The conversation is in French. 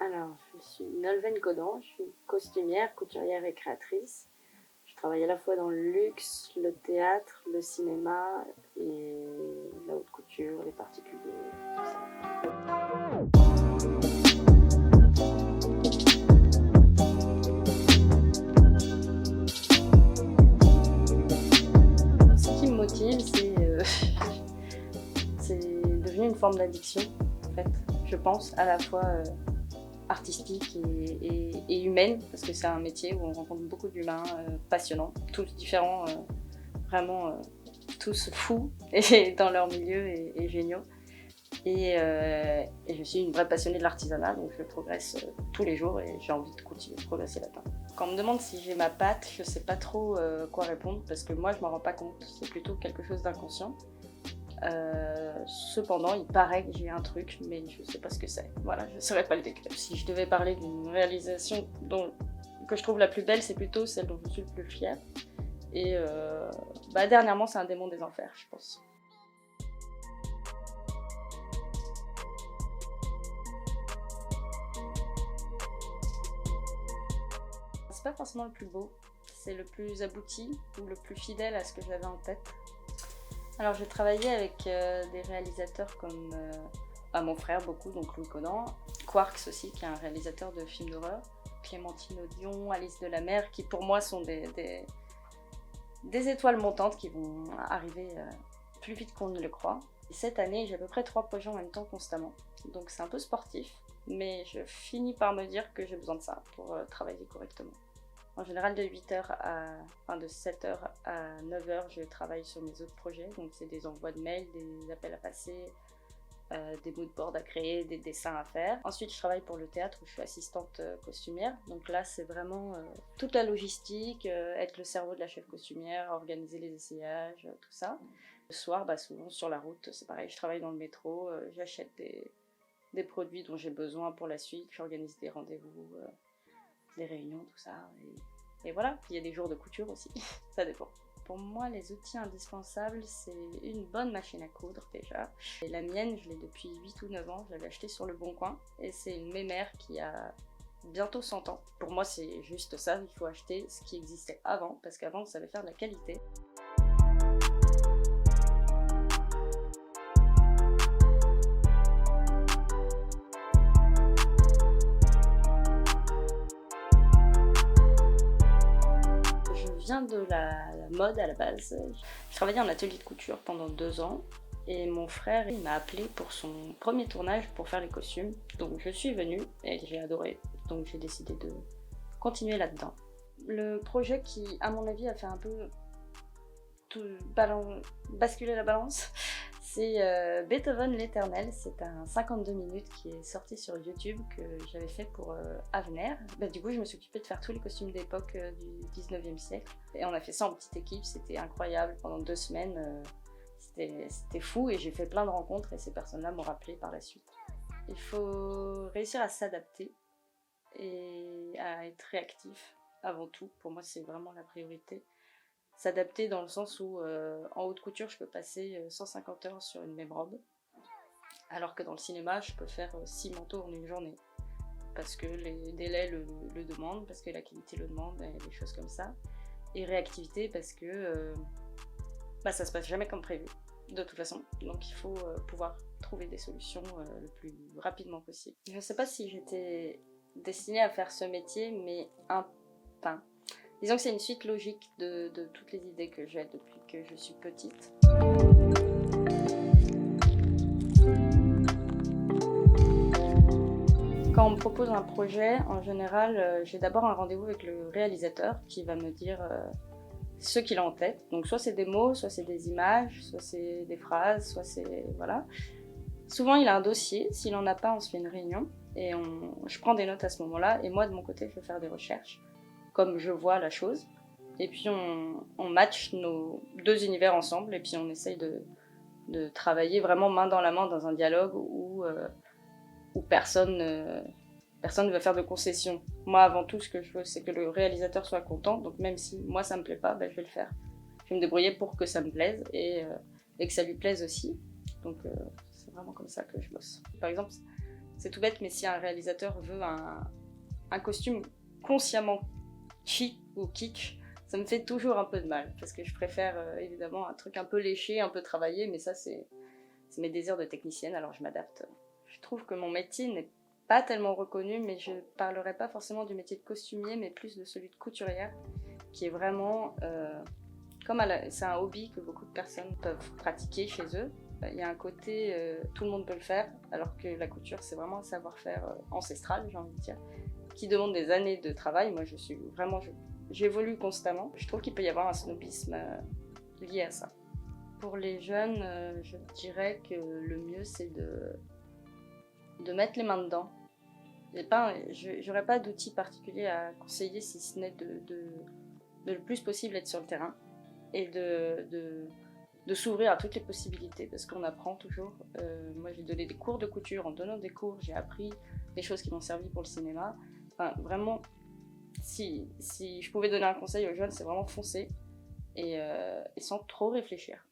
Alors, je suis Nolwenn Codan, je suis costumière, couturière et créatrice. Je travaille à la fois dans le luxe, le théâtre, le cinéma et la haute couture, les particuliers, tout ça. Ce qui me motive, c'est devenu une forme d'addiction, en fait. Je pense à la fois artistique et humaine, parce que c'est un métier où on rencontre beaucoup d'humains passionnants, tous différents, vraiment tous fous et dans leur milieu et géniaux. Et je suis une vraie passionnée de l'artisanat, donc je progresse tous les jours et j'ai envie de continuer de progresser là-dedans. Quand on me demande si j'ai ma patte, je sais pas trop quoi répondre parce que moi je m'en rends pas compte, c'est plutôt quelque chose d'inconscient. Cependant, il paraît que j'ai un truc, mais je sais pas ce que c'est. Voilà, je saurais pas le décrire. Si je devais parler d'une réalisation que je trouve la plus belle, c'est plutôt celle dont je suis le plus fière. Et dernièrement, c'est un démon des enfers, je pense. C'est pas forcément le plus beau, c'est le plus abouti ou le plus fidèle à ce que j'avais en tête. Alors j'ai travaillé avec des réalisateurs comme mon frère beaucoup, donc Louis Codan, Quarks aussi, qui est un réalisateur de films d'horreur, Clémentine Audion, Alice Delamer, qui pour moi sont des étoiles montantes qui vont arriver plus vite qu'on ne le croit. Et cette année, j'ai à peu près 3 projets en même temps constamment, donc c'est un peu sportif, mais je finis par me dire que j'ai besoin de ça pour travailler correctement. En général, de 7h à 9h, je travaille sur mes autres projets. Donc, c'est des envois de mails, des appels à passer, des mood boards à créer, des dessins à faire. Ensuite, je travaille pour le théâtre où je suis assistante costumière. Donc là, c'est vraiment toute la logistique, être le cerveau de la chef costumière, organiser les essayages, tout ça. Le soir, souvent sur la route, c'est pareil. Je travaille dans le métro, j'achète des produits dont j'ai besoin pour la suite, j'organise des rendez-vous. Des réunions, tout ça. Et voilà, il y a des jours de couture aussi, ça dépend. Pour moi, les outils indispensables, c'est une bonne machine à coudre déjà. Et la mienne, je l'ai depuis 8 ou 9 ans, je l'avais achetée sur le Bon Coin. Et c'est une mémère qui a bientôt 100 ans. Pour moi, c'est juste ça, il faut acheter ce qui existait avant, parce qu'avant, on savait faire de la qualité. Je viens de la mode à la base. Je travaillais en atelier de couture pendant 2 ans et mon frère il m'a appelé pour son premier tournage pour faire les costumes. Donc je suis venue et j'ai adoré. Donc j'ai décidé de continuer là-dedans. Le projet qui, à mon avis, a fait un peu basculer la balance, c'est Beethoven l'Éternel. C'est un 52 minutes qui est sorti sur YouTube que j'avais fait pour Avenir. Du coup, je me suis occupée de faire tous les costumes d'époque du 19e siècle. Et on a fait ça en petite équipe, c'était incroyable. Pendant 2 semaines, c'était fou et j'ai fait plein de rencontres et ces personnes-là m'ont rappelé par la suite. Il faut réussir à s'adapter et à être réactif avant tout. Pour moi, c'est vraiment la priorité. S'adapter dans le sens où en haute couture je peux passer 150 heures sur une même robe, alors que dans le cinéma je peux faire 6 manteaux en une journée parce que les délais le demandent, parce que la qualité le demande et des choses comme ça. Et réactivité parce que ça se passe jamais comme prévu de toute façon, donc il faut pouvoir trouver des solutions le plus rapidement possible. Je sais pas si j'étais destinée à faire ce métier, mais disons que c'est une suite logique de toutes les idées que j'ai depuis que je suis petite. Quand on me propose un projet, en général, j'ai d'abord un rendez-vous avec le réalisateur qui va me dire ce qu'il a en tête. Donc soit c'est des mots, soit c'est des images, soit c'est des phrases, soit c'est... voilà. Souvent il a un dossier, s'il n'en a pas, on se fait une réunion et je prends des notes à ce moment-là et moi de mon côté je vais faire des recherches comme je vois la chose. Et puis on match nos 2 univers ensemble et puis on essaye de travailler vraiment main dans la main dans un dialogue où personne ne va faire de concessions. Moi avant tout ce que je veux c'est que le réalisateur soit content, donc même si moi ça me plaît pas, je vais le faire. Je vais me débrouiller pour que ça me plaise et que ça lui plaise aussi. Donc c'est vraiment comme ça que je bosse. Par exemple, C'est tout bête, mais si un réalisateur veut un costume consciemment chic ou kitsch, ça me fait toujours un peu de mal, parce que je préfère évidemment un truc un peu léché, un peu travaillé, mais ça c'est mes désirs de technicienne, alors je m'adapte. Je trouve que mon métier n'est pas tellement reconnu, mais je parlerai pas forcément du métier de costumier, mais plus de celui de couturière, qui est vraiment c'est un hobby que beaucoup de personnes peuvent pratiquer chez eux. Il y a un côté, tout le monde peut le faire, alors que la couture, c'est vraiment un savoir-faire ancestral, j'ai envie de dire, qui demande des années de travail. Moi, j'évolue constamment. Je trouve qu'il peut y avoir un snobisme lié à ça. Pour les jeunes, je dirais que le mieux, c'est de mettre les mains dedans. J'aurais pas d'outils particuliers à conseiller, si ce n'est de le plus possible être sur le terrain et de s'ouvrir à toutes les possibilités, parce qu'on apprend toujours. Moi, j'ai donné des cours de couture. En donnant des cours, j'ai appris des choses qui m'ont servi pour le cinéma. Enfin, vraiment, si je pouvais donner un conseil aux jeunes, c'est vraiment foncer et sans trop réfléchir.